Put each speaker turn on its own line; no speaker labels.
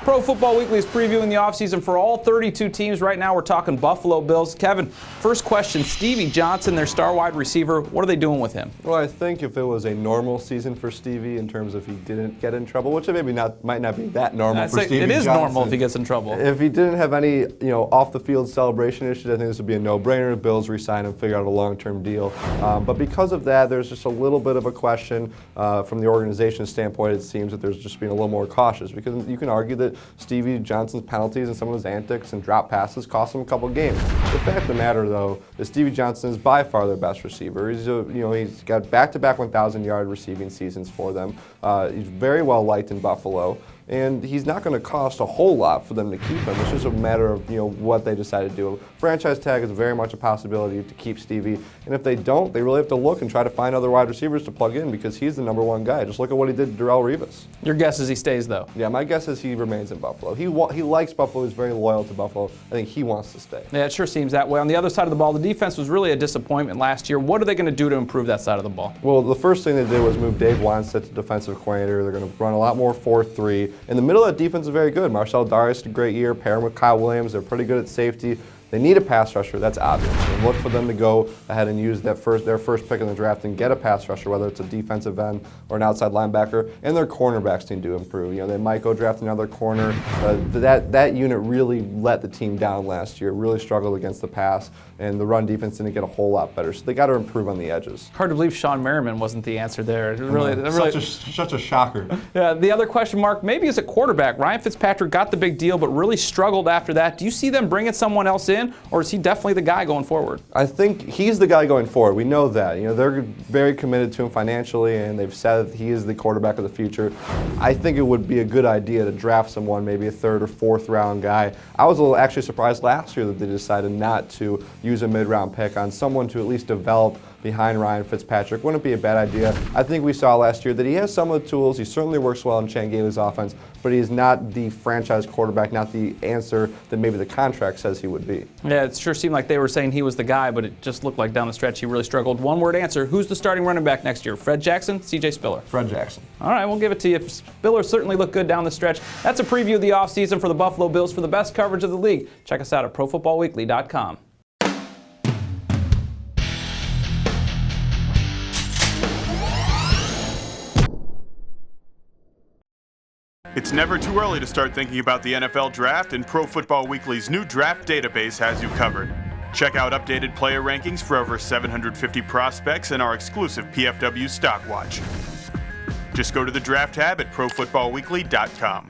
Pro Football Weekly is previewing the offseason for all 32 teams. Right now we're talking Buffalo Bills. Kevin, first question, Stevie Johnson, their star wide receiver, what are they doing with him?
Well, I think if it was a normal season for Stevie in terms of he didn't get in trouble, which maybe might not be that normal for Stevie Johnson.
It is normal if he gets in trouble.
If he didn't have any off-the-field celebration issues, I think this would be a no-brainer. Bills re-sign him, figure out a long-term deal. But because of that, there's just a little bit of a question from the organization's standpoint. It seems that there's just being a little more cautious because you can argue that Stevie Johnson's penalties and some of his antics and drop passes cost him a couple games. The fact of the matter, though, is Stevie Johnson is by far their best receiver. He's got back-to-back 1,000-yard receiving seasons for them. He's very well liked in Buffalo. And he's not going to cost a whole lot for them to keep him. It's just a matter of what they decide to do. Franchise tag is very much a possibility to keep Stevie, and if they don't, they really have to look and try to find other wide receivers to plug in because he's the #1 guy. Just look at what he did to Darrelle Revis.
Your guess is he stays, though?
Yeah, my guess is he remains in Buffalo. He likes Buffalo. He's very loyal to Buffalo. I think he wants to stay.
Yeah, it sure seems that way. On the other side of the ball, the defense was really a disappointment last year. What are they going to do to improve that side of the ball?
Well, the first thing they did was move Dave Wannstedt to defensive coordinator. They're going to run a lot more 4-3. In the middle of that defense is very good. Marcel Darius had a great year. Pair him with Kyle Williams. They're pretty good at safety. They need a pass rusher. That's obvious. And look for them to go ahead and use their first pick in the draft and get a pass rusher, whether it's a defensive end or an outside linebacker. And their cornerbacks need to improve. They might go draft another corner. That unit really let the team down last year. Really struggled against the pass, and the run defense didn't get a whole lot better. So they got to improve on the edges.
Hard to believe Sean Merriman wasn't the answer there.
Such a shocker.
Yeah. The other question mark maybe is a quarterback. Ryan Fitzpatrick got the big deal, but really struggled after that. Do you see them bringing someone else in? Or is he definitely the guy going forward?
I think he's the guy going forward. We know that. They're very committed to him financially, and they've said that he is the quarterback of the future. I think it would be a good idea to draft someone, maybe a 3rd or 4th round guy. I was actually surprised last year that they decided not to use a mid-round pick on someone to at least develop behind Ryan Fitzpatrick. Wouldn't be a bad idea. I think we saw last year that he has some of the tools. He certainly works well in Chan Gailey's offense, but he is not the franchise quarterback, not the answer that maybe the contract says he would be.
Yeah, it sure seemed like they were saying he was the guy, but it just looked like down the stretch he really struggled. One-word answer, who's the starting running back next year? Fred Jackson, C.J. Spiller?
Fred Jackson.
All right, we'll give it to you. Spiller certainly looked good down the stretch. That's a preview of the offseason for the Buffalo Bills. For the best coverage of the league, check us out at ProFootballWeekly.com.
It's never too early to start thinking about the NFL Draft, and Pro Football Weekly's new draft database has you covered. Check out updated player rankings for over 750 prospects and our exclusive PFW Stock Watch. Just go to the Draft tab at ProFootballWeekly.com.